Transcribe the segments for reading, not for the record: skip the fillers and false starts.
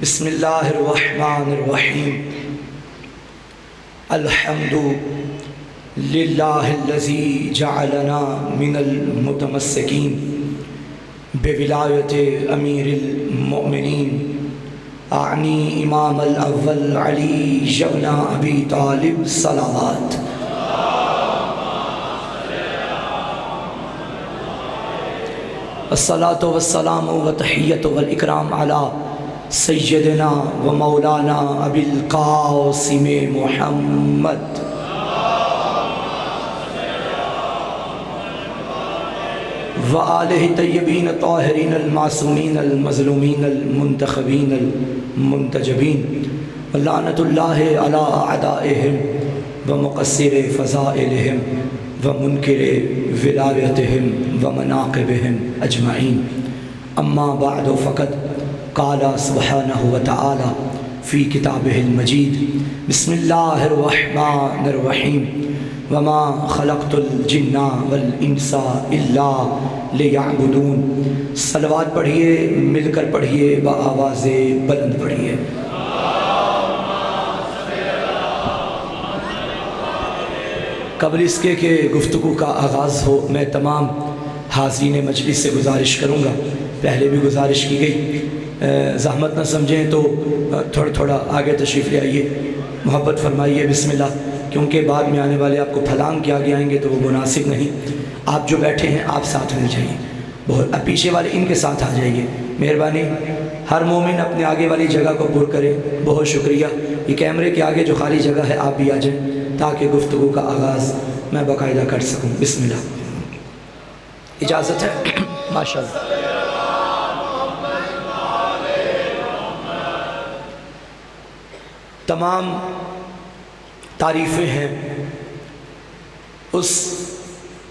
بسم اللہ الرحمن الرحیم الحمد للہ الذی جعلنا من المتمسکین بولایت امیر المؤمنین اعنی امام الاول علی بن ابی طالب صلوات الصلاۃ والسلام والتحیۃ والاکرام علی سیدنا و مولانا ابی القاسم محمد و آلہ طیبین طاہرین المعصومین المظلومین المنتخبین المنتجبین لعنت اللہ علی اعدائہم و مقصر فضائلہم و منکر ولایتہم و مناقبہم اجمعین اما بعد فقد قال سبحانہ وتعالی فی کتابہ المجید بسم اللہ الرحمن الرحیم وما خلقت الجن والانس الا لیعبدون۔ صلوات پڑھیے، مل کر پڑھیے، بآواز بلند پڑھیے۔ قبل اس کے کہ گفتگو کا آغاز ہو، میں تمام حاضرین مجلس سے گزارش کروں گا، پہلے بھی گزارش کی گئی، زحمت نہ سمجھیں تو تھوڑا تھوڑا آگے تشریف لے آئیے، محبت فرمائیے، بسم اللہ، کیونکہ بعد میں آنے والے آپ کو پھلانگ کے آگے آئیں گے تو وہ مناسب نہیں۔ آپ جو بیٹھے ہیں آپ ساتھ مل جائیے، بہت پیچھے والے ان کے ساتھ آ جائیے، مہربانی۔ ہر مومن اپنے آگے والی جگہ کو پر کرے۔ بہت شکریہ۔ یہ کیمرے کے آگے جو خالی جگہ ہے آپ بھی آ جائیں تاکہ گفتگو کا آغاز میں باقاعدہ کر سکوں۔ بسم اللہ، اجازت ہے؟ ماشاءاللہ۔ تمام تعریفیں ہیں اس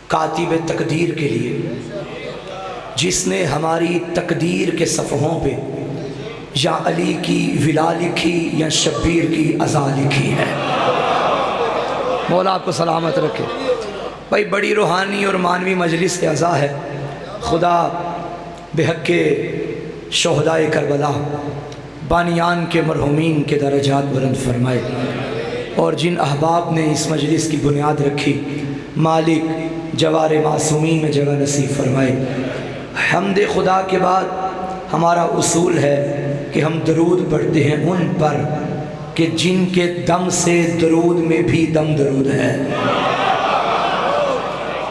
کاتب تقدیر کے لیے جس نے ہماری تقدیر کے صفحوں پہ یا علی کی ولا لکھی یا شبیر کی عزا لکھی ہے۔ مولا آپ کو سلامت رکھے۔ بھائی بڑی روحانی اور معنوی مجلس کے عزا ہے۔ خدا بحق شہدائے کربلا بانیان کے مرحومین کے درجات بلند فرمائے، اور جن احباب نے اس مجلس کی بنیاد رکھی مالک جوار معصومین میں جگہ نصیب فرمائے۔ حمد خدا کے بعد ہمارا اصول ہے کہ ہم درود پڑھتے ہیں ان پر کہ جن کے دم سے درود میں بھی دم درود ہے۔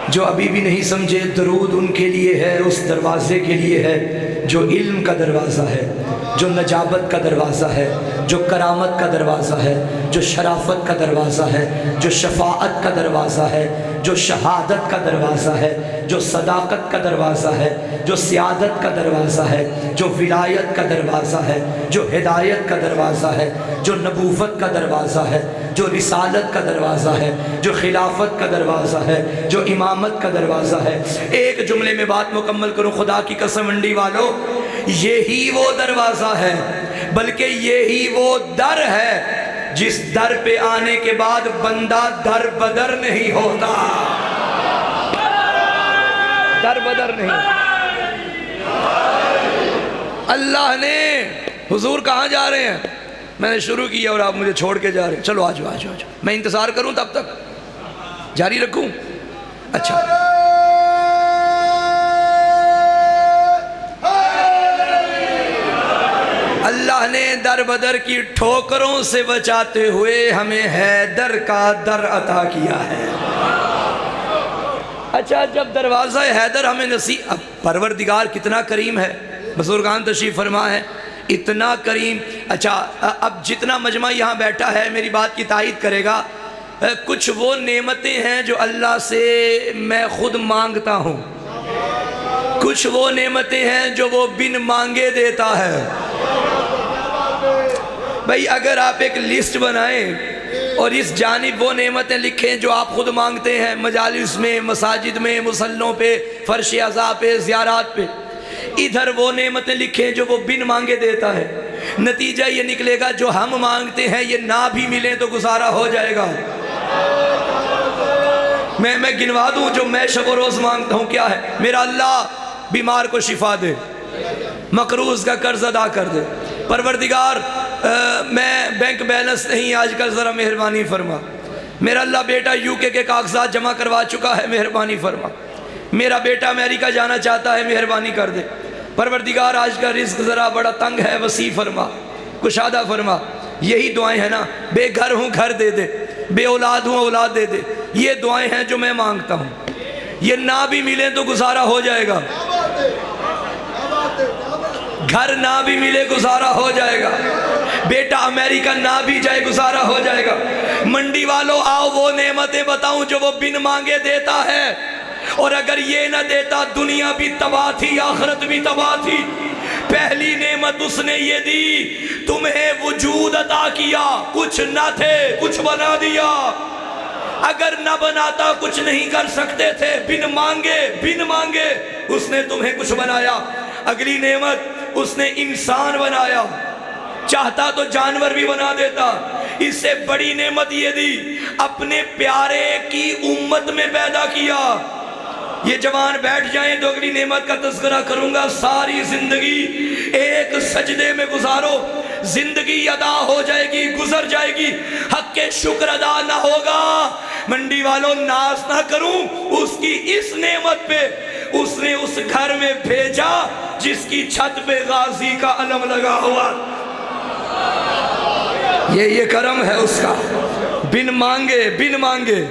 جو ابھی بھی نہیں سمجھے، درود ان کے لیے ہے، اس دروازے کے لیے ہے جو علم کا دروازہ ہے، جو نجابت کا دروازہ ہے، جو کرامت کا دروازہ ہے، جو شرافت کا دروازہ ہے، جو شفاعت کا دروازہ ہے، جو شہادت کا دروازہ ہے، جو صداقت کا دروازہ ہے، جو سیادت کا دروازہ ہے، جو ولایت کا دروازہ ہے، جو ہدایت کا دروازہ ہے، جو نبوت کا دروازہ ہے، جو رسالت کا دروازہ ہے، جو خلافت کا دروازہ ہے، جو امامت کا دروازہ ہے۔ ایک جملے میں بات مکمل کروں، خدا کی قسم منڈی والو، یہی وہ دروازہ ہے، بلکہ یہی وہ در ہے جس در پہ آنے کے بعد بندہ در بدر نہیں ہوتا۔ در بدر نہیں۔ اللہ نے، حضور کہاں جا رہے ہیں؟ میں نے شروع کیا اور آپ مجھے چھوڑ کے جا رہے ہیں۔ چلو آجو آجو آجو، میں انتظار کروں تب تک جاری رکھوں؟ اچھا، اللہ نے در بدر کی ٹھوکروں سے بچاتے ہوئے ہمیں حیدر کا در عطا کیا ہے۔ اچھا، جب دروازہ حیدر ہمیں نصیب، اب پروردگار کتنا کریم ہے، بزرگان تشریف فرما ہے، اتنا کریم۔ اچھا، اب جتنا مجمع یہاں بیٹھا ہے میری بات کی تائید کرے گا، کچھ وہ نعمتیں ہیں جو اللہ سے میں خود مانگتا ہوں، کچھ وہ نعمتیں ہیں جو وہ بن مانگے دیتا ہے۔ بھئی اگر آپ ایک لسٹ بنائیں اور اس جانب وہ نعمتیں لکھیں جو آپ خود مانگتے ہیں، مجالس میں، مساجد میں، مصلوں پہ، فرش عزا پہ، زیارات پہ، ادھر وہ نعمتیں لکھیں جو وہ بن مانگے دیتا ہے، نتیجہ یہ نکلے گا جو ہم مانگتے ہیں یہ نہ بھی ملیں تو گزارا ہو جائے گا۔ میں گنوا دوں جو میں شب و روز مانگتا ہوں، کیا ہے؟ میرا اللہ بیمار کو شفا دے، مقروض کا قرض ادا کر دے، پروردگار میں بینک بیلنس نہیں آج کل، ذرا مہربانی فرما۔ میرا اللہ بیٹا UK کے کاغذات جمع کروا چکا ہے، مہربانی فرما۔ میرا بیٹا امریکہ جانا چاہتا ہے، مہربانی کر دے۔ پروردگار آج کا رزق ذرا بڑا تنگ ہے، وسیع فرما، کشادہ فرما۔ یہی دعائیں ہیں نا، بے گھر ہوں گھر دے دے، بے اولاد ہوں اولاد دے دے، یہ دعائیں ہیں جو میں مانگتا ہوں۔ یہ نہ بھی ملے تو گزارا ہو جائے گا، گھر نہ بھی ملے گزارا ہو جائے گا، بیٹا امریکہ نہ بھی جائے گزارا ہو جائے گا۔ منڈی والوں آؤ وہ نعمتیں بتاؤں جو وہ بن مانگے دیتا ہے، اور اگر یہ نہ دیتا دنیا بھی تباہ تھی، آخرت بھی تباہ تھی۔ پہلی نعمت اس نے یہ دی، تمہیں وجود عطا کیا، کچھ نہ تھے کچھ بنا دیا۔ اگر نہ بناتا کچھ نہیں کر سکتے تھے، بن مانگے اس نے تمہیں کچھ بنایا۔ اگلی نعمت اس نے انسان بنایا، چاہتا تو جانور بھی بنا دیتا۔ اس سے بڑی نعمت یہ دی، اپنے پیارے کی امت میں پیدا کیا۔ یہ جوان بیٹھ جائیں تو اگلی نعمت کا تذکرہ کروں گا۔ ساری زندگی ایک سجدے میں گزارو، زندگی ادا ہو جائے گی، گزر جائے گی، حق کے شکر ادا نہ ہوگا۔ منڈی والوں ناز نہ کروں اس کی اس نعمت پہ، اس نے اس گھر میں بھیجا جس کی چھت پہ غازی کا علم لگا ہوا۔ یہ کرم ہے اس کا، بن مانگے۔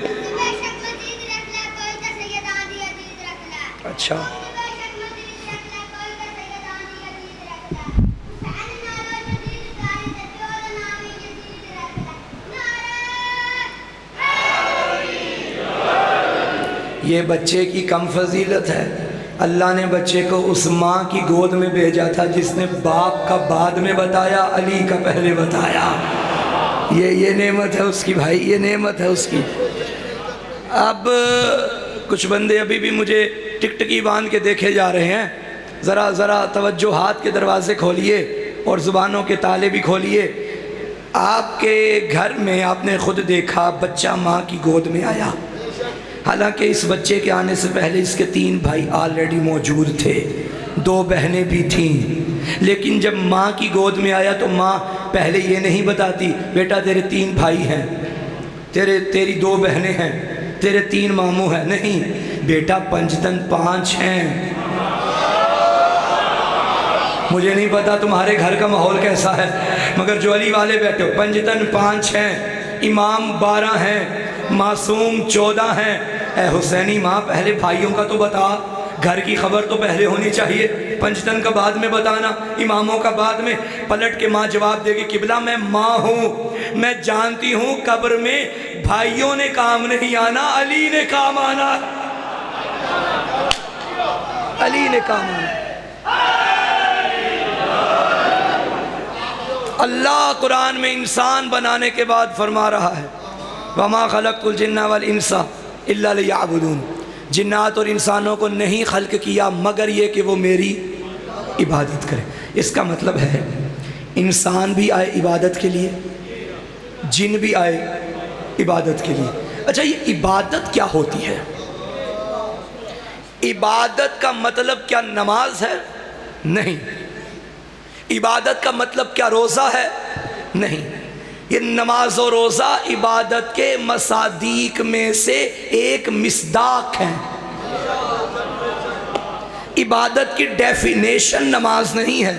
اچھا، یہ بچے کی کم فضیلت ہے۔ اللہ نے بچے کو اس ماں کی گود میں بھیجا تھا جس نے باپ کا بعد میں بتایا، علی کا پہلے بتایا۔ یہ نعمت ہے اس کی بھائی، یہ نعمت ہے اس کی۔ اب کچھ بندے ابھی بھی مجھے ٹکٹکی باندھ کے دیکھے جا رہے ہیں، ذرا توجہات کے دروازے کھولیے اور زبانوں کے تالے بھی کھولیے۔ آپ کے گھر میں آپ نے خود دیکھا بچہ ماں کی گود میں آیا، حالانکہ اس بچے کے آنے سے پہلے اس کے 3 بھائی آلریڈی موجود تھے، 2 بہنیں بھی تھیں، لیکن جب ماں کی گود میں آیا تو ماں پہلے یہ نہیں بتاتی بیٹا تیرے 3 بھائی ہیں، تیری 2 بہنیں ہیں، تیرے 3 ماموں ہیں، نہیں بیٹا پنجتن 5 ہیں۔ مجھے نہیں پتا تمہارے گھر کا ماحول کیسا ہے، مگر جو علی والے بیٹھو پنجتن 5 ہیں، امام 12 ہیں، معصوم 14 ہیں۔ اے حسینی ماں پہلے بھائیوں کا تو بتا، گھر کی خبر تو پہلے ہونی چاہیے، پنجتن کا بعد میں بتانا، اماموں کا بعد میں۔ پلٹ کے ماں جواب دے گی قبلہ میں ماں ہوں، میں جانتی ہوں قبر میں بھائیوں نے کام نہیں آنا، علی نے کام آنا، علی نے کام آنا۔ اللہ قرآن میں انسان بنانے کے بعد فرما رہا ہے وَمَا خَلَقْتُ الْجِنَّ وَالْإِنسَ إِلَّا لِيَعْبُدُونَ، جنات اور انسانوں کو نہیں خلق کیا مگر یہ کہ وہ میری عبادت کریں۔ اس کا مطلب ہے انسان بھی آئے عبادت کے لیے، جن بھی آئے عبادت کے لیے۔ اچھا یہ عبادت کیا ہوتی ہے؟ عبادت کا مطلب کیا نماز ہے؟ نہیں۔ عبادت کا مطلب کیا روزہ ہے؟ نہیں۔ یہ نماز و روزہ عبادت کے مصادیق میں سے ایک مصداق ہیں۔ عبادت کی ڈیفینیشن نماز نہیں ہے۔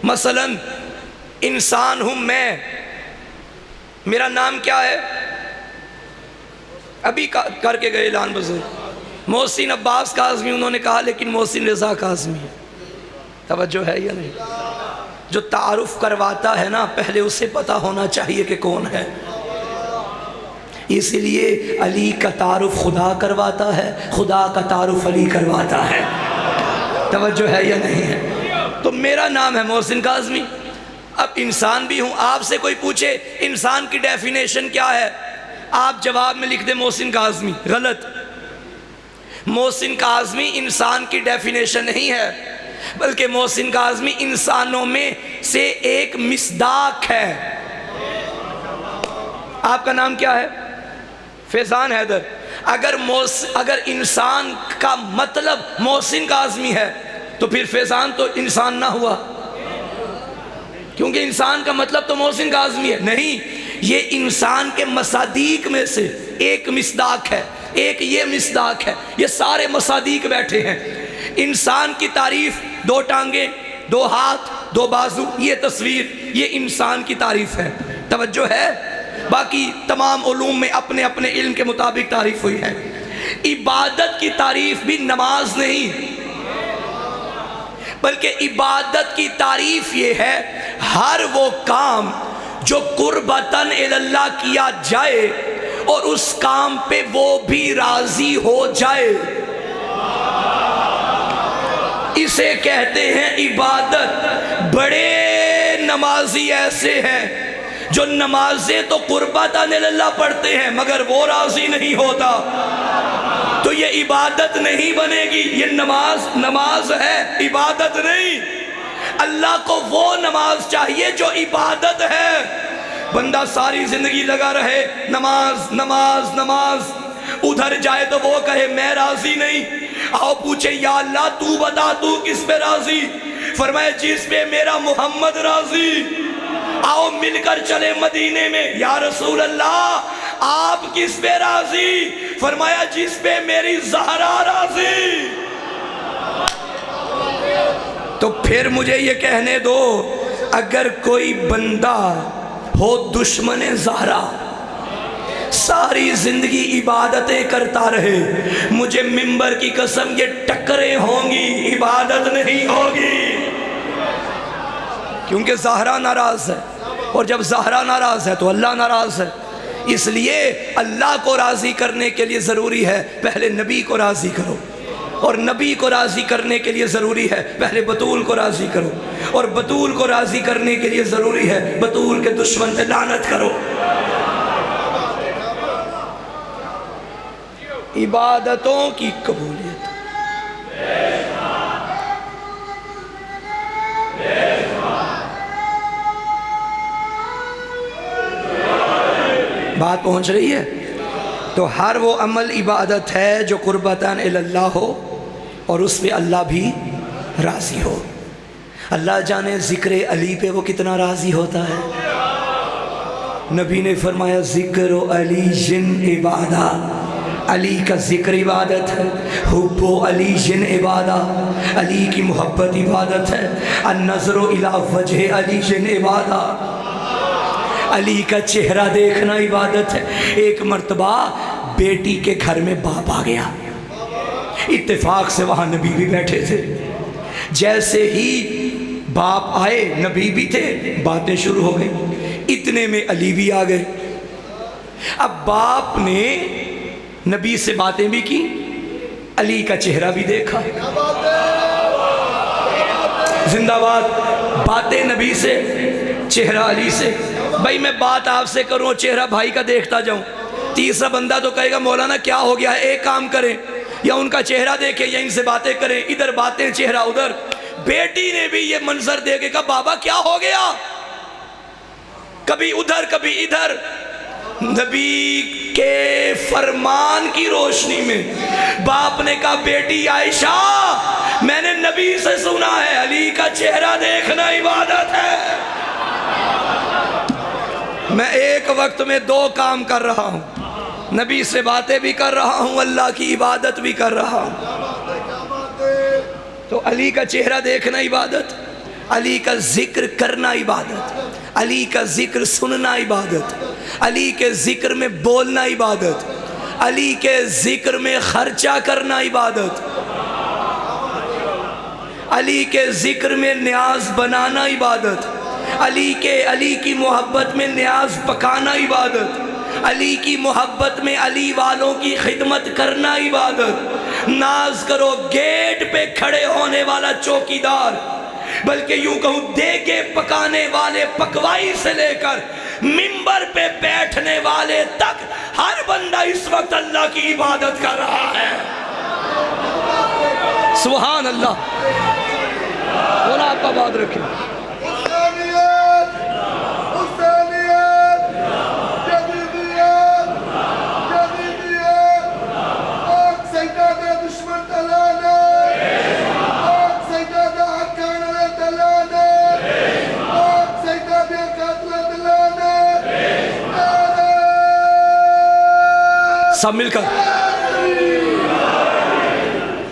مثلا انسان ہوں میں، میرا نام کیا ہے؟ ابھی کر کے گئے اعلان بزرگ محسن عباس کاظمی، انہوں نے کہا لیکن محسن رضا کاظمی ہے۔ توجہ ہے یا نہیں؟ جو تعارف کرواتا ہے نا پہلے اسے پتہ ہونا چاہیے کہ کون ہے، اس لیے علی کا تعارف خدا کرواتا ہے، خدا کا تعارف علی کرواتا ہے۔ توجہ ہے یا نہیں ہے؟ تو میرا نام ہے محسن کاظمی، اب انسان بھی ہوں۔ آپ سے کوئی پوچھے انسان کی ڈیفینیشن کیا ہے، آپ جواب میں لکھ دیں محسن کاظمی، غلط۔ محسن کاظمی انسان کی ڈیفینیشن نہیں ہے، بلکہ محسن کاظمی انسانوں میں سے ایک مصداق ہے۔ آپ کا نام کیا ہے؟ فیضان حیدر۔ اگر انسان کا مطلب محسن کاظمی ہے تو پھر فیضان تو انسان نہ ہوا۔ کیونکہ انسان کا مطلب تو محسن کاظمی ہے، نہیں، یہ انسان کے مصادیق میں سے ایک مصداق ہے، ایک یہ مصداق ہے، یہ سارے مصادیق بیٹھے ہیں۔ انسان کی تعریف 2 ٹانگیں، 2 ہاتھ، 2 بازو، یہ تصویر، یہ انسان کی تعریف ہے، توجہ ہے؟ باقی تمام علوم میں اپنے اپنے علم کے مطابق تعریف ہوئی ہے۔ عبادت کی تعریف بھی نماز نہیں، بلکہ عبادت کی تعریف یہ ہے ہر وہ کام جو قربتاً اللہ کیا جائے اور اس کام پہ وہ بھی راضی ہو جائے، اسے کہتے ہیں عبادت۔ بڑے نمازی ایسے ہیں جو نمازیں تو قربتاً اللہ پڑھتے ہیں مگر وہ راضی نہیں ہوتا، تو یہ عبادت نہیں بنے گی، یہ نماز ہے، عبادت نہیں۔ اللہ کو وہ نماز چاہیے جو عبادت ہے۔ بندہ ساری زندگی لگا رہے نماز نماز نماز، ادھر جائے تو وہ کہے میں راضی نہیں، آؤ پوچھے یا اللہ تو بتا تو کس پہ راضی؟ فرمائے جس پہ میرا محمد راضی۔ آؤ مل کر چلے مدینے میں، یا رسول اللہ آپ کس پہ راضی؟ فرمایا جس پہ میری زہرا راضی۔ تو پھر مجھے یہ کہنے دو، اگر کوئی بندہ ہو دشمن زہرا، ساری زندگی عبادتیں کرتا رہے، مجھے منبر کی قسم یہ ٹکریں ہوں گی، عبادت نہیں ہوگی، کیونکہ زہرا ناراض ہے، اور جب زہرا ناراض ہے تو اللہ ناراض ہے۔ اس لیے اللہ کو راضی کرنے کے لیے ضروری ہے پہلے نبی کو راضی کرو، اور نبی کو راضی کرنے کے لیے ضروری ہے پہلے بطول کو راضی کرو، اور بطول کو راضی کرنے کے لیے ضروری ہے بطول کے دشمن پہ لعنت کرو۔ عبادتوں کی قبولیت، بات پہنچ رہی ہے؟ تو ہر وہ عمل عبادت ہے جو قربتاً اللہ ہو اور اس پہ اللہ بھی راضی ہو۔ اللہ جانے ذکر علی پہ وہ کتنا راضی ہوتا ہے۔ نبی نے فرمایا ذکر علی جن عبادہ، علی کا ذکر عبادت ہے، حب علی جن عبادہ، علی کی محبت عبادت ہے، النظر الی وجہ علی جن عبادہ، علی کا چہرہ دیکھنا عبادت ہے۔ ایک مرتبہ بیٹی کے گھر میں باپ آ گیا، اتفاق سے وہاں نبی بھی بیٹھے تھے، جیسے ہی باپ آئے نبی بھی تھے، باتیں شروع ہو گئی، اتنے میں علی بھی آ گئے۔ اب باپ نے نبی سے باتیں بھی کی، علی کا چہرہ بھی دیکھا، زندہ باد، باتیں نبی سے، چہرہ علی سے۔ بھائی میں بات آپ سے کروں، چہرہ بھائی کا دیکھتا جاؤں، تیسرا بندہ تو کہے گا مولانا کیا ہو گیا ہے، ایک کام کریں، یا ان کا چہرہ دیکھیں یا ان سے باتیں کریں، ادھر باتیں چہرہ ادھر۔ بیٹی نے بھی یہ منظر دیکھے کہا بابا کیا ہو گیا، کبھی ادھر کبھی ادھر۔ نبی کے فرمان کی روشنی میں باپ نے کہا بیٹی عائشہ میں نے نبی سے سنا ہے علی کا چہرہ دیکھنا عبادت ہے، میں ایک وقت میں 2 کام کر رہا ہوں، نبی سے باتیں بھی کر رہا ہوں، اللہ کی عبادت بھی کر رہا ہوں۔ تو علی کا چہرہ دیکھنا عبادت، علی کا ذکر کرنا عبادت، علی کا ذکر سننا عبادت، علی کے ذکر میں بولنا عبادت، علی کے ذکر میں خرچہ کرنا عبادت، علی کے ذکر میں نیاز بنانا عبادت، علی کی محبت میں نیاز پکانا عبادت، علی کی محبت میں علی والوں کی خدمت کرنا عبادت۔ ناز کرو گیٹ پہ کھڑے ہونے والا چوکیدار، بلکہ یوں کہوں دیگے پکانے والے پکوائی سے لے کر منبر پہ بیٹھنے والے تک ہر بندہ اس وقت اللہ کی عبادت کر رہا ہے۔ سبحان اللہ، مولا آپ کا بات رکھیں۔ سب مل کر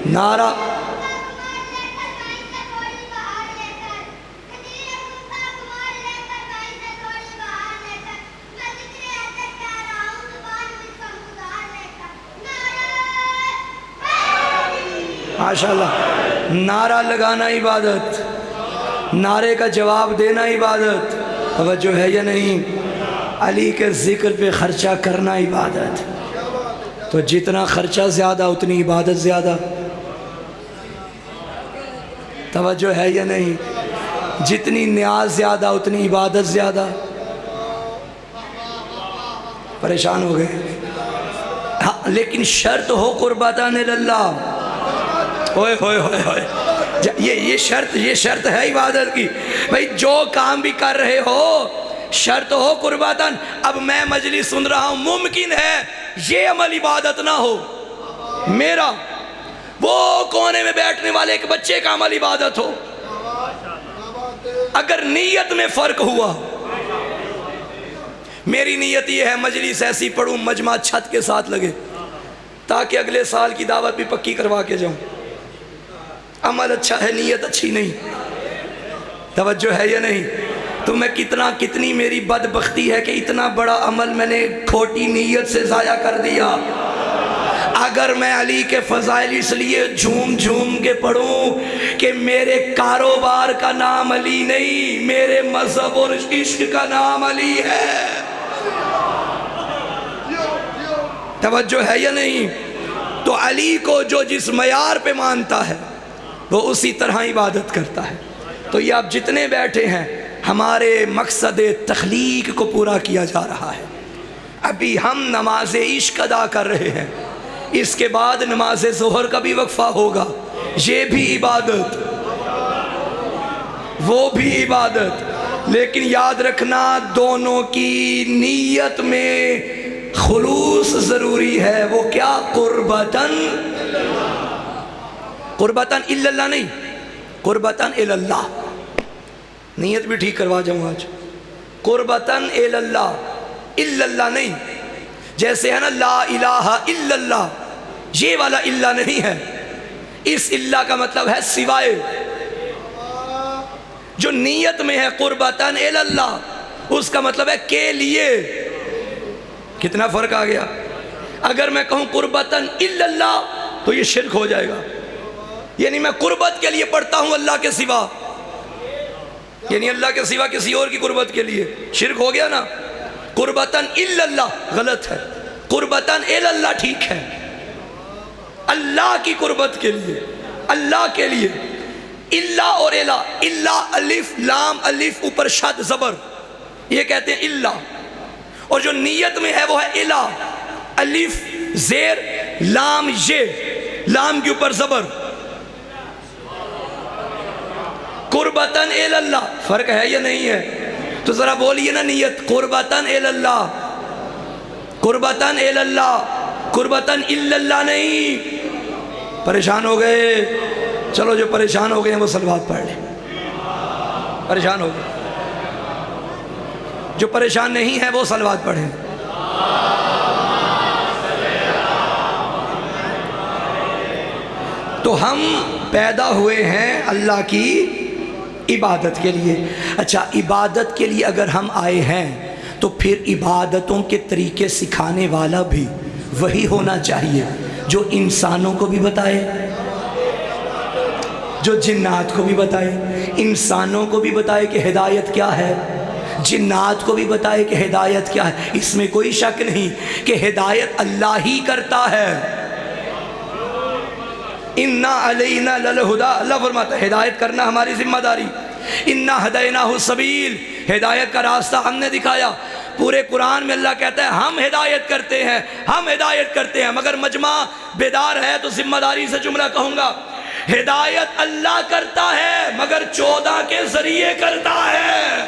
نعرہ ماشاءاللہ، نعرہ لگانا عبادت، نعرے کا جواب دینا عبادت، توجہ ہے یا نہیں؟ علی کے ذکر پہ خرچہ کرنا عبادت، تو جتنا خرچہ زیادہ اتنی عبادت زیادہ، توجہ ہے یا نہیں؟ جتنی نیاز زیادہ اتنی عبادت زیادہ۔ پریشان ہو گئے؟ ہاں، لیکن شرط ہو قربتاً اللہ۔ ہوئے ہوئے ہوئے ہوئے، یہ شرط ہے عبادت کی، بھئی جو کام بھی کر رہے ہو شرط ہو قربتاً۔ اب میں مجلس سن رہا ہوں، ممکن ہے یہ عمل عبادت نہ ہو میرا، وہ کونے میں بیٹھنے والے ایک بچے کا عمل عبادت ہو، اگر نیت میں فرق ہوا۔ میری نیت یہ ہے مجلس ایسی پڑھوں مجمع چھت کے ساتھ لگے، تاکہ اگلے سال کی دعوت بھی پکی کروا کے جاؤں۔ عمل اچھا ہے، نیت اچھی نہیں، توجہ ہے یا نہیں؟ تو میں کتنی میری بدبختی ہے کہ اتنا بڑا عمل میں نے کھوٹی نیت سے ضائع کر دیا۔ اگر میں علی کے فضائل اس لیے جھوم جھوم کے پڑھوں کہ میرے کاروبار کا نام علی نہیں، میرے مذہب اور عشق کا نام علی ہے، توجہ ہے یا نہیں؟ تو علی کو جو جس معیار پہ مانتا ہے وہ اسی طرح عبادت کرتا ہے۔ تو یہ آپ جتنے بیٹھے ہیں، ہمارے مقصد تخلیق کو پورا کیا جا رہا ہے۔ ابھی ہم نماز عشق ادا کر رہے ہیں، اس کے بعد نماز ظہر کا بھی وقفہ ہوگا، یہ بھی عبادت، وہ بھی عبادت، لیکن یاد رکھنا دونوں کی نیت میں خلوص ضروری ہے۔ وہ کیا؟ قربتاً، قربتاً اللہ نہیں، قربتاً اللہ۔ نیت بھی ٹھیک کروا جاؤں آج، قربتاً اللہ نہیں۔ جیسے ہے نا لا الہ الا اللہ، یہ والا اللہ نہیں ہے، اس اللہ کا مطلب ہے سوائے۔ جو نیت میں ہے قربتاً اللہ، اس کا مطلب ہے کے لیے۔ کتنا فرق آ گیا؟ اگر میں کہوں قربتاً اللہ تو یہ شرک ہو جائے گا، یعنی میں قربت کے لیے پڑھتا ہوں اللہ کے سوا، یعنی اللہ کے سوا کسی اور کی قربت کے لیے، شرک ہو گیا نا۔ قربتاً اللہ غلط ہے، قربتاً اللہ ٹھیک ہے، اللہ کی قربت کے لیے، اللہ کے لیے۔ اللہ اور اللہ الف لام الف اوپر شد زبر، یہ کہتے ہیں اللہ، اور جو نیت میں ہے وہ ہے الہ، الف زیر لام یہ، لام کے اوپر زبر، قربتاً اللہ۔ فرق ہے یا نہیں ہے؟ تو ذرا بولیے نا نیت، قربتاً اللہ، قربتاً اللہ، قربتاً اللہ نہیں۔ پریشان ہو گئے؟ چلو جو پریشان ہو گئے ہیں وہ صلوات پڑھ لیں۔ پریشان ہو گئے؟ جو پریشان نہیں ہے وہ صلوات پڑھیں۔ تو ہم پیدا ہوئے ہیں اللہ کی عبادت کے لیے۔ اچھا، عبادت کے لیے اگر ہم آئے ہیں تو پھر عبادتوں کے طریقے سکھانے والا بھی وہی ہونا چاہیے جو انسانوں کو بھی بتائے، جو جنات کو بھی بتائے، انسانوں کو بھی بتائے کہ ہدایت کیا ہے، جنات کو بھی بتائے کہ ہدایت کیا ہے۔ اس میں کوئی شک نہیں کہ ہدایت اللہ ہی کرتا ہے۔ اِنَّا عَلَيْنَا لَلْہُدَى، اللہ فرماتا ہے ہدایت کرنا ہماری ذمہ داری۔ اِنَّا هَدَيْنَاهُ السَّبِيلَ، ہدایت کا راستہ ہم نے دکھایا۔ پورے قرآن میں اللہ کہتا ہے ہم ہدایت کرتے ہیں، ہم ہدایت کرتے ہیں۔ مگر مجمع بیدار ہے تو ذمہ داری سے جملہ کہوں گا، ہدایت اللہ کرتا ہے مگر 14 کے ذریعے کرتا ہے۔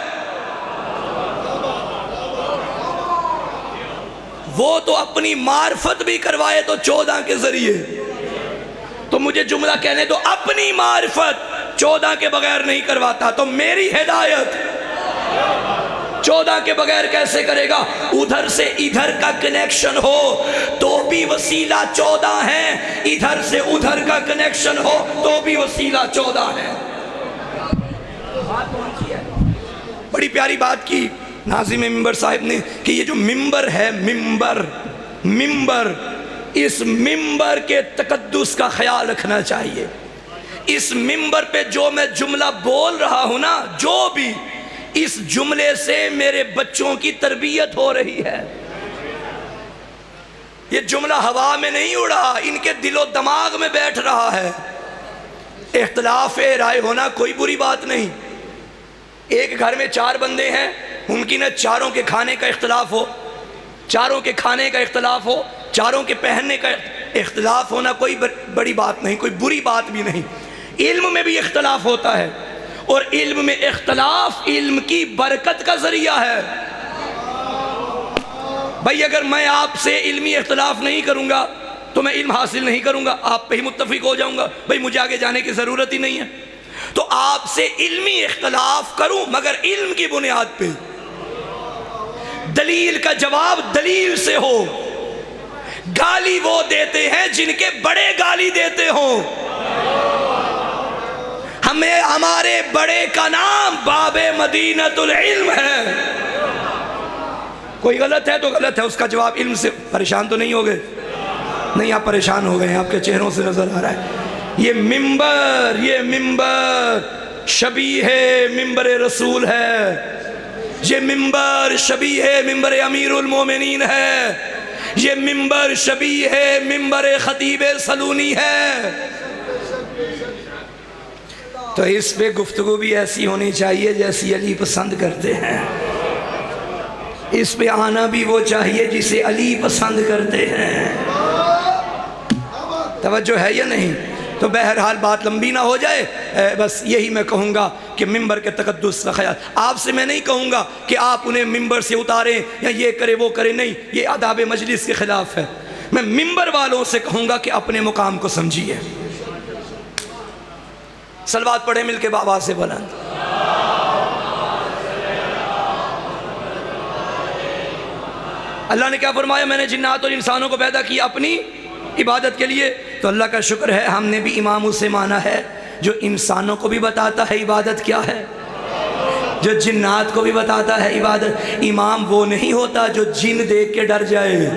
وہ تو اپنی معرفت بھی کروائے تو 14 کے ذریعے، تو مجھے جملہ کہنے تو اپنی معرفت 14 کے بغیر نہیں کرواتا، تو میری ہدایت 14 کے بغیر کیسے کرے گا؟ ادھر سے ادھر کا کنیکشن ہو تو بھی وسیلہ 14 ہے، ادھر سے ادھر کا کنیکشن ہو تو بھی وسیلہ 14 ہے۔ بڑی پیاری بات کی ناظم ممبر صاحب نے کہ یہ جو ممبر ہے، ممبر، اس ممبر کے تقدس کا خیال رکھنا چاہیے۔ اس ممبر پہ جو میں جملہ بول رہا ہوں نا، جو بھی، اس جملے سے میرے بچوں کی تربیت ہو رہی ہے۔ یہ جملہ ہوا میں نہیں اڑا، ان کے دل و دماغ میں بیٹھ رہا ہے۔ اختلاف رائے ہونا کوئی بری بات نہیں۔ ایک گھر میں 4 بندے ہیں، ممکن ہے چاروں کے کھانے کا اختلاف ہو، چاروں کے کھانے کا اختلاف ہو، چاروں کے پہننے کا اختلاف ہونا کوئی بڑی بات نہیں، کوئی بری بات بھی نہیں۔ علم میں بھی اختلاف ہوتا ہے، اور علم میں اختلاف علم کی برکت کا ذریعہ ہے۔ بھائی اگر میں آپ سے علمی اختلاف نہیں کروں گا تو میں علم حاصل نہیں کروں گا، آپ پہ ہی متفق ہو جاؤں گا، بھائی مجھے آگے جانے کی ضرورت ہی نہیں ہے۔ تو آپ سے علمی اختلاف کروں مگر علم کی بنیاد پہ، دلیل کا جواب دلیل سے ہو۔ گالی وہ دیتے ہیں جن کے بڑے گالی دیتے ہوں۔ ہمارے بڑے کا نام باب مدینۃ العلم ہے۔ کوئی غلط ہے تو غلط ہے، اس کا جواب علم سے۔ پریشان تو نہیں ہو گئے؟ نہیں، آپ پریشان ہو گئے ہیں، آپ کے چہروں سے نظر آ رہا ہے۔ یہ ممبر شبیہ ممبر رسول ہے، یہ ممبر شبیہ ممبر امیر المومنین ہے، یہ ممبر شبیہ ممبر خطیب سلونی ہے۔ تو اس پہ گفتگو بھی ایسی ہونی چاہیے جیسی علی پسند کرتے ہیں، اس پہ آنا بھی وہ چاہیے جسے علی پسند کرتے ہیں۔ توجہ ہے یا نہیں؟ تو بہرحال بات لمبی نہ ہو جائے، بس یہی میں کہوں گا کہ ممبر کے تقدس کا خیال۔ آپ سے میں نہیں کہوں گا کہ آپ انہیں ممبر سے اتاریں یا یہ کرے وہ کرے، نہیں، یہ آداب مجلس کے خلاف ہے۔ میں ممبر والوں سے کہوں گا کہ اپنے مقام کو سمجھیے۔ صلوات پڑھیں مل کے بابا سے بلند۔ اللہ نے کیا فرمایا؟ میں نے جنات اور انسانوں کو پیدا کیا اپنی عبادت کے لیے۔ تو اللہ کا شکر ہے ہم نے بھی امام اسے مانا ہے جو انسانوں کو بھی بتاتا ہے عبادت کیا ہے، جو جنات کو بھی بتاتا ہے عبادت۔ امام وہ نہیں ہوتا جو جن دیکھ کے ڈر جائے،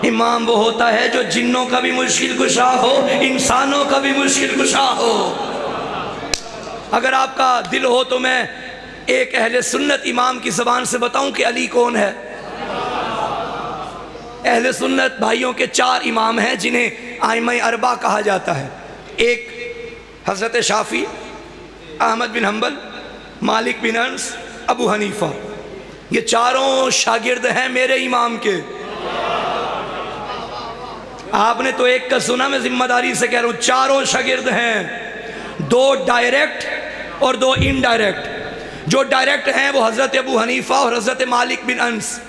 امام وہ ہوتا ہے جو جنوں کا بھی مشکل کشا ہو، انسانوں کا بھی مشکل کشا ہو۔ اگر آپ کا دل ہو تو میں ایک اہل سنت امام کی زبان سے بتاؤں کہ علی کون ہے۔ اہل سنت بھائیوں کے 4 امام ہیں جنہیں ائمہ اربعہ کہا جاتا ہے۔ ایک حضرت شافعی، احمد بن حنبل، مالک بن انس، ابو حنیفہ۔ یہ چاروں شاگرد ہیں میرے امام کے۔ آپ نے تو ایک کا سنا، میں ذمہ داری سے کہہ رہا ہوں، چاروں شاگرد ہیں، 2 ڈائریکٹ اور 2 انڈائریکٹ۔ جو ڈائریکٹ ہیں وہ حضرت ابو حنیفہ اور حضرت مالک بن انس،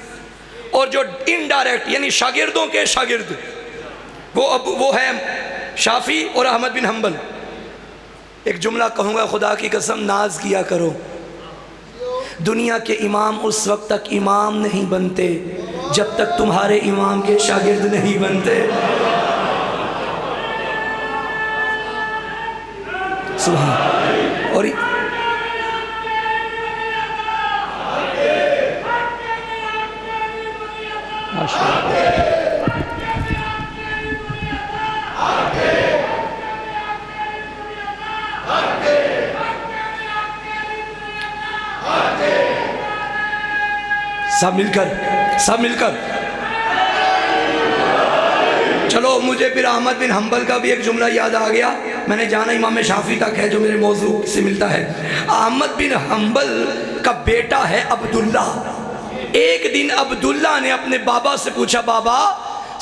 اور جو انڈائریکٹ یعنی شاگردوں کے شاگرد وہ ہیں شافعی اور احمد بن حنبل۔ ایک جملہ کہوں گا، خدا کی قسم ناز کیا کرو، دنیا کے امام اس وقت تک امام نہیں بنتے جب تک تمہارے امام کے شاگرد نہیں بنتے۔ سبحان۔ اور سب مل کر چلو، مجھے پھر احمد بن حنبل کا بھی ایک جملہ یاد آ گیا، میں نے جانا امام شافعی تک ہے جو میرے موضوع سے ملتا ہے۔ احمد بن حنبل کا بیٹا ہے عبداللہ۔ ایک دن عبداللہ نے اپنے بابا سے پوچھا، بابا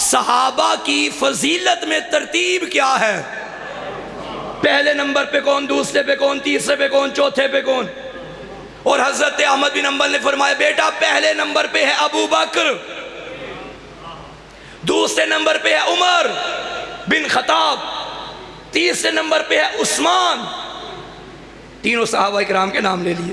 صحابہ کی فضیلت میں ترتیب کیا ہے؟ پہلے نمبر پہ کون، دوسرے پہ کون، تیسرے پہ کون، چوتھے پہ کون؟ اور حضرت احمد بن حنبل نے فرمایا، بیٹا پہلے نمبر پہ ہے ابو بکر، دوسرے نمبر پہ ہے عمر بن خطاب، تیسرے نمبر پہ ہے عثمان۔ تینوں صحابہ کرام کے نام لے لیے۔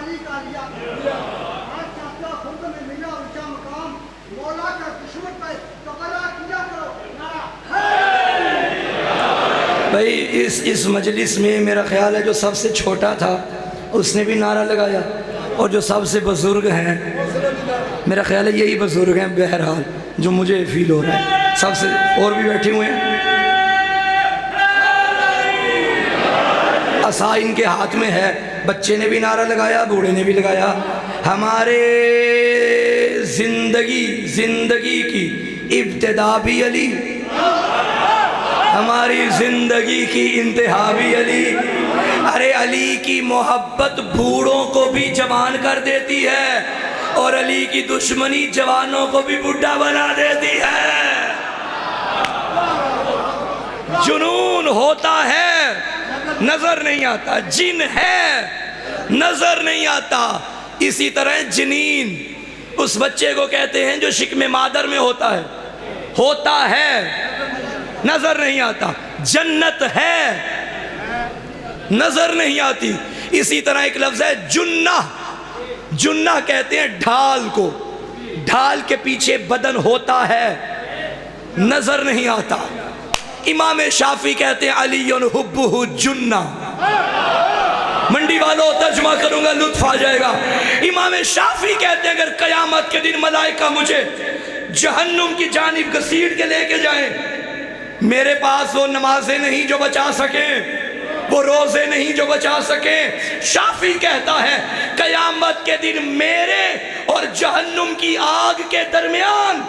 علی کا لیا آج چاہتے ہو خود میں ملا اونچا مقام مولا کا دشمن پہ تقلا کیا کرو نعرہ بھائی اس مجلس میں میرا خیال ہے جو سب سے چھوٹا تھا اس نے بھی نعرہ لگایا، اور جو سب سے بزرگ ہیں میرا خیال ہے یہی بزرگ ہیں بہرحال جو مجھے فیل ہو رہا ہے، سب سے اور بھی بیٹھے ہوئے ہیں، عصا ان کے ہاتھ میں ہے، بچے نے بھی نعرہ لگایا، بوڑھے نے بھی لگایا، ہمارے زندگی کی ابتدا بھی علی، ہماری زندگی کی انتہا بھی علی۔ ارے علی کی محبت بوڑھوں کو بھی جوان کر دیتی ہے، اور علی کی دشمنی جوانوں کو بھی بڈھا بنا دیتی ہے۔ جنون ہوتا ہے نظر نہیں آتا، جن ہے نظر نہیں آتا، اسی طرح جنین اس بچے کو کہتے ہیں جو شکم مادر میں ہوتا ہے نظر نہیں آتا، جنت ہے نظر نہیں آتی۔ اسی طرح ایک لفظ ہے جنہ کہتے ہیں ڈھال کو، ڈھال کے پیچھے بدن ہوتا ہے نظر نہیں آتا۔ امام شافعی کہتے ہیں علی حبہ جنہ، منڈی والوں ترجمہ کروں گا لطف آ جائے گا۔ امام شافعی کہتے ہیں اگر قیامت کے دن ملائکہ مجھے جہنم کی جانب گھسیٹ کے لے کے جائیں، میرے پاس وہ نمازیں نہیں جو بچا سکیں، وہ روزے نہیں جو بچا سکیں، شافعی کہتا ہے قیامت کے دن میرے اور جہنم کی آگ کے درمیان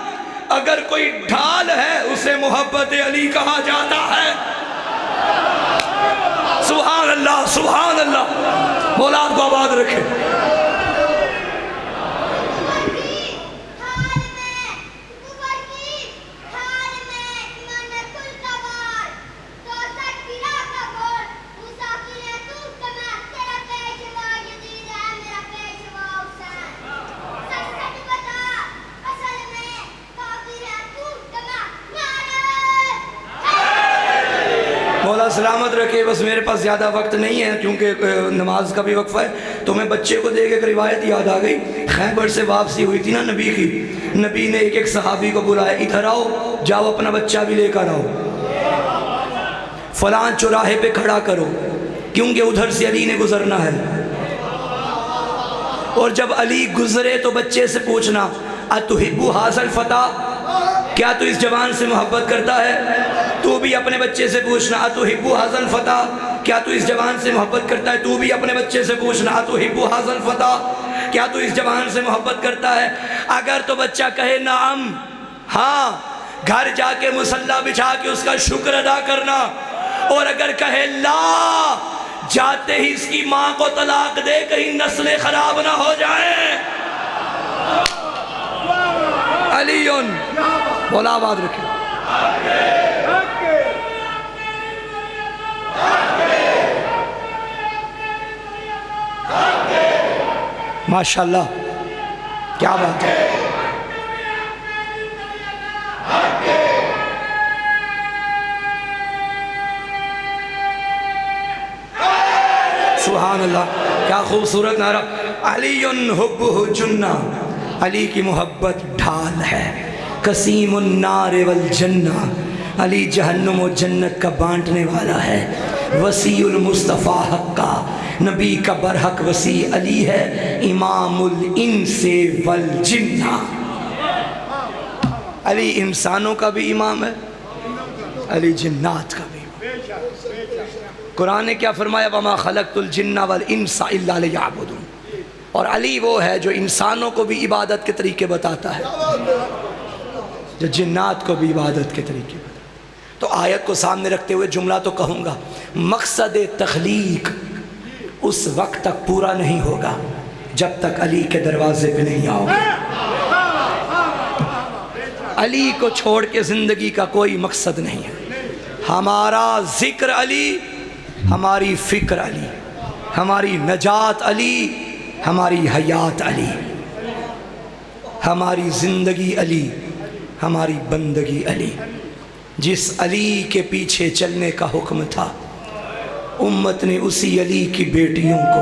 اگر کوئی ڈھال ہے اسے محبت علی کہا جاتا ہے۔ سبحان اللہ سبحان اللہ، مولا آپ کو آباد رکھے۔ مولا سلامت رکھے۔ بس میرے پاس زیادہ وقت نہیں ہے کیونکہ نماز کا بھی وقفہ ہے، تو میں بچے کو دیکھ ایک روایت یاد آ گئی، خیبر سے واپسی ہوئی تھی نا نبی کی، نبی نے ایک صحابی کو بلایا، ادھر آؤ، جاؤ اپنا بچہ بھی لے کر آؤ، فلاں چوراہے پہ کھڑا کرو کیونکہ ادھر سے علی نے گزرنا ہے۔ اور جب علی گزرے تو بچے سے پوچھنا اتحب ھذا الفتى، کیا تو اس جوان سے محبت کرتا ہے؟ تو بھی اپنے بچے سے پوچھنا اتحب ھذا الفتى، کیا تو اس جوان سے محبت کرتا ہے؟ تو بھی اپنے بچے سے پوچھنا اتحب ھذا الفتى، کیا تو اس جوان سے محبت کرتا ہے؟ اگر تو بچہ کہے نعم، ہاں، گھر جا کے مصلی بچھا کے اس کا شکر ادا کرنا، اور اگر کہے لا، جاتے ہی اس کی ماں کو طلاق دے کہیں نسلیں خراب نہ ہو جائیں۔ علی مولا آباد رکھے۔ ماشاءاللہ کیا بات ہے۔ سبحان اللہ، کیا خوبصورت نعرہ۔ علی حبہ جنہ، علی کی محبت ڈھال ہے، قسیم النار والجنہ، علی جہنم و جنت کا بانٹنے والا ہے، وسیع المصطفیٰ حق کا، نبی کا برحق وسیع علی ہے، امام الانس والجنہ۔ علی انسانوں کا بھی امام ہے، علی جنات کا بھی۔ قرآن نے کیا فرمایا؟ وَمَا خَلَقْتُ الْجِنَّ وَالْإِنسَ إِلَّا لِيَعْبُدُونَ۔ اور علی وہ ہے جو انسانوں کو بھی عبادت کے طریقے بتاتا ہے، جو جنات کو بھی عبادت کے طریقے بتاتا ہے۔ تو آیت کو سامنے رکھتے ہوئے جملہ تو کہوں گا، مقصد تخلیق اس وقت تک پورا نہیں ہوگا جب تک علی کے دروازے پہ نہیں آؤ گے۔ علی کو چھوڑ کے زندگی کا کوئی مقصد نہیں ہے۔ ہمارا ذکر علی، ہماری فکر علی، ہماری نجات علی، ہماری حیات علی، ہماری زندگی علی، ہماری بندگی علی۔ جس علی کے پیچھے چلنے کا حکم تھا، امت نے اسی علی کی بیٹیوں کو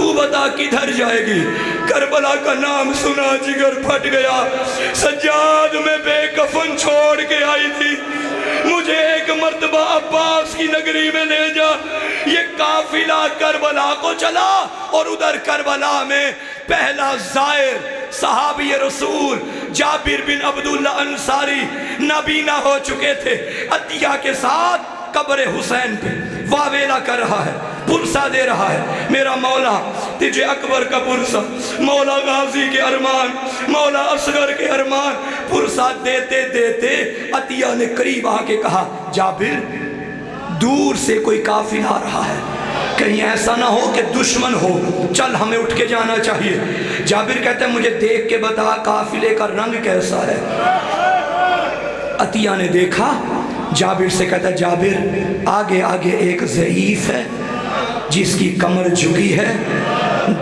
تو بتا کدھر جائے گی؟ کربلا کا نام سنا جگر پھٹ گیا، سجاد میں بے کفن چھوڑ کے آئی تھی، مجھے ایک مرتبہ عباس کی نگری میں لے جا۔ یہ قافلہ کربلا کو چلا اور ادھر کربلا میں پہلا زائر صحابی رسول جابر بن عبداللہ انصاری نابینا ہو چکے تھے، عطیہ کے ساتھ قبر حسین پہ واویلا کر رہا ہے، پرسہ دے رہا ہے، میرا مولا تجھے اکبر کا پرسہ، مولا غازی کے ارمان، مولا اصغر کے ارمان، پرسہ دیتے دیتے عطیہ نے قریب آ کے کہا جابر دور سے کوئی قافلہ آ رہا ہے، کہیں ایسا نہ ہو کہ دشمن ہو، چل ہمیں اٹھ کے جانا چاہیے۔ جابر کہتے ہیں مجھے دیکھ کے بتا قافلے کا رنگ کیسا ہے؟ عطیہ نے دیکھا، جابر سے کہتا ہے جابر آگے آگے ایک ضعیف ہے جس کی کمر جھکی ہے،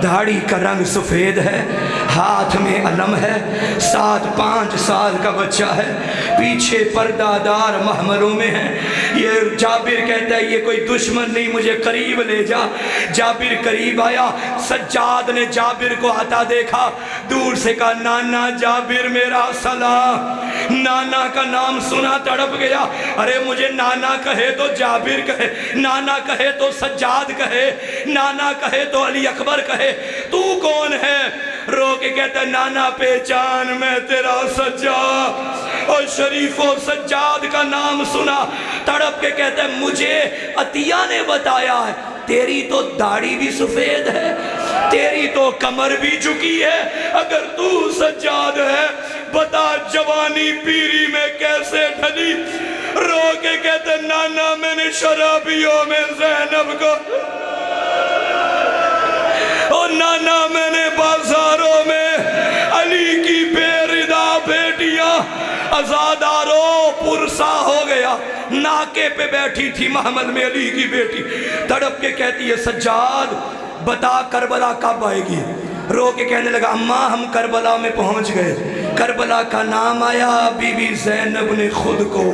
داڑھی کا رنگ سفید ہے، ہاتھ میں علم ہے، 7-5 سال کا بچہ ہے، پیچھے پردہ دار محملوں میں ہے۔ یہ جابر کہتا ہے یہ کوئی دشمن نہیں، مجھے قریب لے جا۔ جابر قریب آیا، سجاد نے جابر کو آتا دیکھا، دور سے کہا نانا جابر میرا سلام۔ نانا کا نام سنا تڑپ گیا، ارے مجھے نانا کہے تو جابر کہے، نانا کہے تو سجاد کہے، نانا کہے تو علی اکبر کہے، تو کون ہے؟ رو کے کہتا ہے نانا پہچان میں تیرا سجاد۔ اور شریف و سجاد کا نام سنا تڑپ کے کہتا ہے مجھے عطیہ نے بتایا ہے تیری تو داڑھی بھی سفید ہے، تیری تو کمر بھی جھکی ہے، اگر تو سجاد ہے بتا جوانی پیری میں کیسے ڈھلی؟ رو کے کہتے نانا میں نے شرابیوں میں زینب کو، اور نانا میں نے بازاروں میں علی کی بے ردا بیٹیاں، ازاداروں پرسا ہو گیا، ناکے پہ بیٹھی تھی محمل میں علی کی بیٹی، تڑپ کے کہتی ہے سجاد بتا کربلا کب آئے گی؟ رو کے کہنے لگا اماں ہم کربلا میں پہنچ گئے، کربلا کا نام آیا، بی بی زینب نے خود کو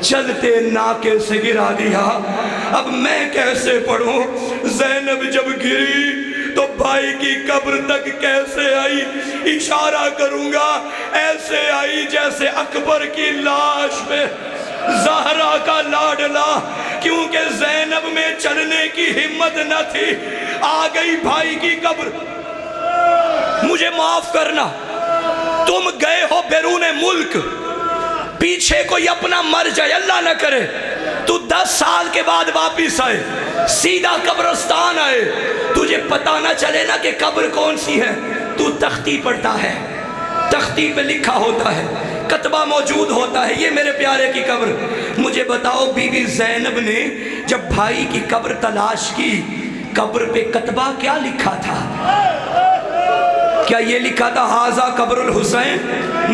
چلتے ناکے سے گرا دیا، اب میں کیسے پڑھوں؟ زینب جب گری تو بھائی کی قبر تک کیسے آئی؟ اشارہ کروں گا ایسے آئی جیسے اکبر کی لاش پہ زہرا کا لاڈلا، کیونکہ زینب میں چلنے کی ہمت نہ تھی، آ گئی بھائی کی قبر۔ مجھے معاف کرنا، تم گئے ہو بیرون ملک، پیچھے کوئی اپنا مر جائے اللہ نہ کرے، تو 10 سال کے بعد واپس آئے، سیدھا قبرستان آئے، تجھے پتہ نہ چلے نا کہ قبر کون سی ہے، تو تختی پڑھتا ہے، تختی پہ لکھا ہوتا ہے، کتبہ موجود ہوتا ہے یہ میرے پیارے کی قبر۔ مجھے بتاؤ بی بی زینب نے جب بھائی کی قبر تلاش کی، قبر پہ کتبہ کیا لکھا تھا؟ کیا یہ لکھا تھا ہاذا قبر الحسین؟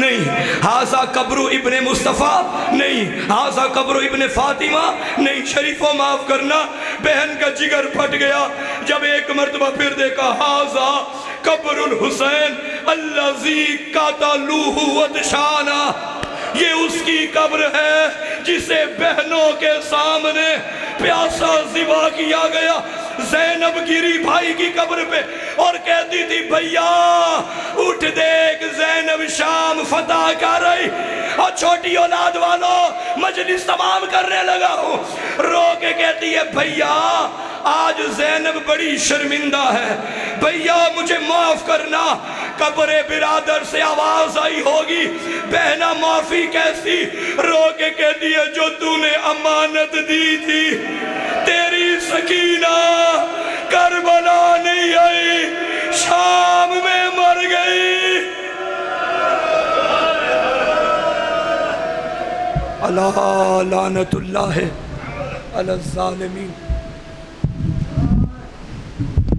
نہیں۔ ہاذا قبر ابن مصطفیٰ؟ نہیں۔ ہاذا قبر ابن فاطمہ؟ نہیں۔ شریفوں معاف کرنا، بہن کا جگر پھٹ گیا جب ایک مرتبہ پھر دیکھا ہاذا قبر الحسین الذی قتلوہ وطشانا، یہ اس کی قبر ہے جسے بہنوں کے سامنے پیاسا ذبح کیا گیا۔ زینب گری بھائی کی قبر پہ اور کہتی تھی بھیا اٹھ دیکھ زینب شام فتح کر رہی، اور چھوٹی اولاد والوں مجلس تمام کرنے لگا ہوں، رو کے کہتی ہے بھیا آج زینب بڑی شرمندہ ہے، بھیا مجھے معاف کرنا۔ قبر برادر سے آواز آئی ہوگی بہنا معافی کیسی؟ رو کے کہتی ہے جو تو نے امانت دی تھی تیری سکینہ کربلا نہیں آئی، شام میں مر گئی۔ اللہ لعنت اللہ علی الظالمین۔